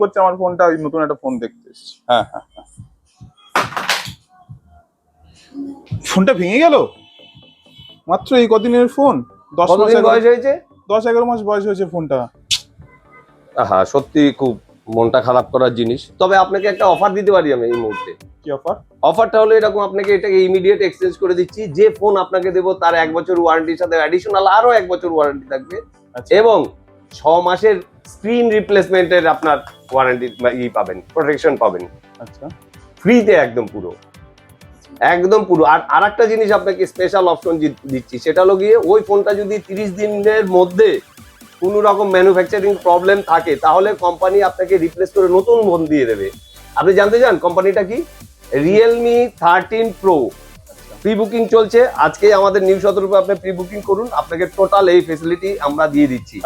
করছে আমার ফোনটা, ওই নতুন একটা ফোন দেখতে এসেছি। হ্যাঁ হ্যাঁ হ্যাঁ, ফোনটা ভেঙে গেল মাত্র এই কদিনের ফোন। 10 মাস কতদিন বয়স হয়েছে? 10-11 মাস বয়স হয়েছে ফোনটা। হ্যাঁ, সত্যি খুব মনটা খারাপ করার জিনিস। তবে আপনাকে একটা অফার দিতে পারি আমি এই মুহূর্তে। কি অফার? অফারটা হলো এরকম, আপনাকে এটাকে ইমিডিয়েট এক্সচেঞ্জ করে দিচ্ছি। যে ফোন আপনাকে দেবো তার 1 বছর ওয়ারেন্টির সাথে অ্যাডিশনাল আরো 1 বছর ওয়ারেন্টি থাকবে, এবং 6 মাসের স্ক্রিন রিপ্লেসমেন্টের আপনার ওয়ারেন্টি পাবেন, প্রোটেকশন পাবেন। আচ্ছা, ফ্রিতে একদম পুরো। আর আরেকটা জিনিস আপনাকে স্পেশাল অপশন দিচ্ছি, সেটা হলো গিয়ে ওই ফোনটা যদি 30 দিনের মধ্যে কোনো রকম ম্যানুফ্যাকচারিং প্রবলেম থাকে তাহলে কোম্পানি আপনাকে রিপ্লেস করে নতুন ফোন দিয়ে দেবে। আপনি জানতে চান কোম্পানিটা কি? রিয়েলমি 13 প্রো প্রি বুকিং চলছে। আজকে আমাদের নিউ সতেরোতে আপনি প্রি বুকিং করুন, আপনাকে টোটাল এই ফেসিলিটি আমরা দিয়ে দিচ্ছি।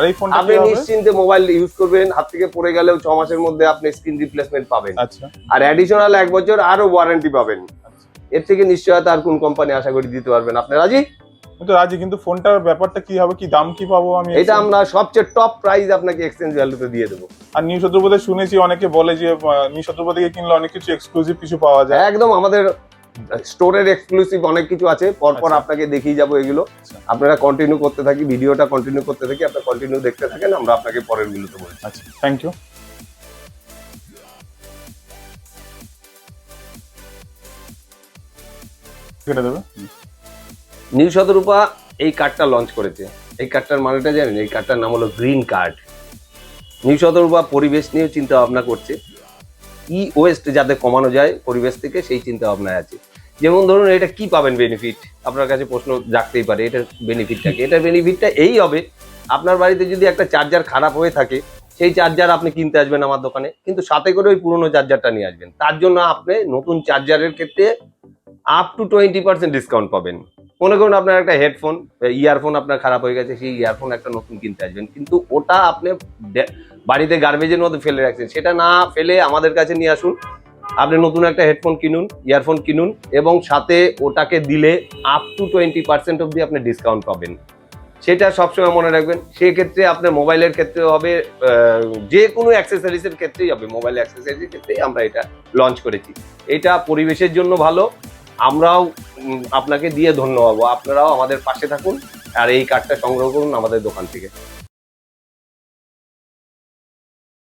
আপনি নিশ্চিন্তে মোবাইল ইউজ করবেন, হাত থেকে পড়ে গেলেও 6 মাসের মধ্যে আপনি স্ক্রিন রিপ্লেসমেন্ট পাবেন। আচ্ছা, আর অ্যাডিশনাল 1 বছর আরো ওয়ারেন্টি পাবেন। এর থেকে নিশ্চয়তা আর কোন কোম্পানি আশা করি দিতে পারবেন। আপনি রাজি? তো রাজি, কিন্তু ফোনটার ব্যাপারটা কি হবে, কি দাম কি পাবো আমি? এটা আমরা সবচেয়ে টপ প্রাইস আপনাকে এক্সচেঞ্জ ভ্যালুতে দিয়ে দেবো। আর নিউ সতেরোতে শুনেছি অনেকে বলে যে নিউ সতেরো থেকে কিনলে অনেক কিছু এক্সক্লুসিভ কিছু পাওয়া যায়। একদম, আমাদের স্টোরের এক্সক্লুসিভ অনেক কিছু আছে, পরপর আপনাকে দেখিয়ে যাবো এগুলো। আপনারা কন্টিনিউ করতে থাকি, ভিডিওটা কন্টিনিউ করতে থাকি, আপনারা কন্টিনিউ দেখতে থাকেন, আমরা আপনাকে পরের গুলোতে বলছি। আচ্ছা, থ্যাংক ইউ। কেটে দেবে। নিউ সতেরোপা এই কার্ডটা লঞ্চ করেছে। এই কার্ডটার মানেটা জানেন? এই কার্ডটার নাম হলো গ্রিন কার্ড। নিউ সতেরোপা পরিবেশ নিয়ে চিন্তা ভাবনা করছে, ই ওয়েস্ট যাতে কমানো যায় পরিবেশ থেকে, সেই চিন্তা ভাবনায় আছে। যেমন ধরুন, এটা কি পাবেন বেনিফিট, আপনার কাছে প্রশ্ন জাগতেই পারে, এটার বেনিফিটটা কি? এটার বেনিফিটটা এই হবে, আপনার বাড়িতে যদি একটা চার্জার খারাপ হয়ে থাকে, সেই চার্জার আপনি কিনতে আসবেন আমার দোকানে, কিন্তু সাথে করে ওই পুরোনো চার্জারটা নিয়ে আসবেন। তার জন্য আপনি নতুন চার্জারের ক্ষেত্রে আপ টু 20% ডিসকাউন্ট পাবেন। মনে করুন আপনার একটা হেডফোন, ইয়ারফোন আপনার খারাপ হয়ে গেছে, সেই ইয়ারফোন একটা নতুন কিনতে আসবেন, কিন্তু ওটা আপনি বাড়িতে গার্বেজের মধ্যে ফেলে রাখছেন, সেটা না ফেলে আমাদের কাছে নিয়ে আসুন। আপনি নতুন একটা হেডফোন কিনুন, ইয়ারফোন কিনুন, এবং সাথে ওটাকে দিলে আপ টু 20% অব্দি আপনি ডিসকাউন্ট পাবেন। সেটা সবসময় মনে রাখবেন। সেক্ষেত্রে আপনার মোবাইলের ক্ষেত্রে হবে, যে কোনো অ্যাক্সেসরিজের ক্ষেত্রেই হবে, মোবাইল অ্যাক্সেসরিজের ক্ষেত্রেই আমরা এটা লঞ্চ করেছি। এটা পরিবেশের জন্য ভালো, আমরাও আপনাকে দিয়ে ধন্য হব। আপনারাও আমাদের পাশে থাকুন আর এই কার্ডটা সংগ্রহ করুন আমাদের দোকান থেকে।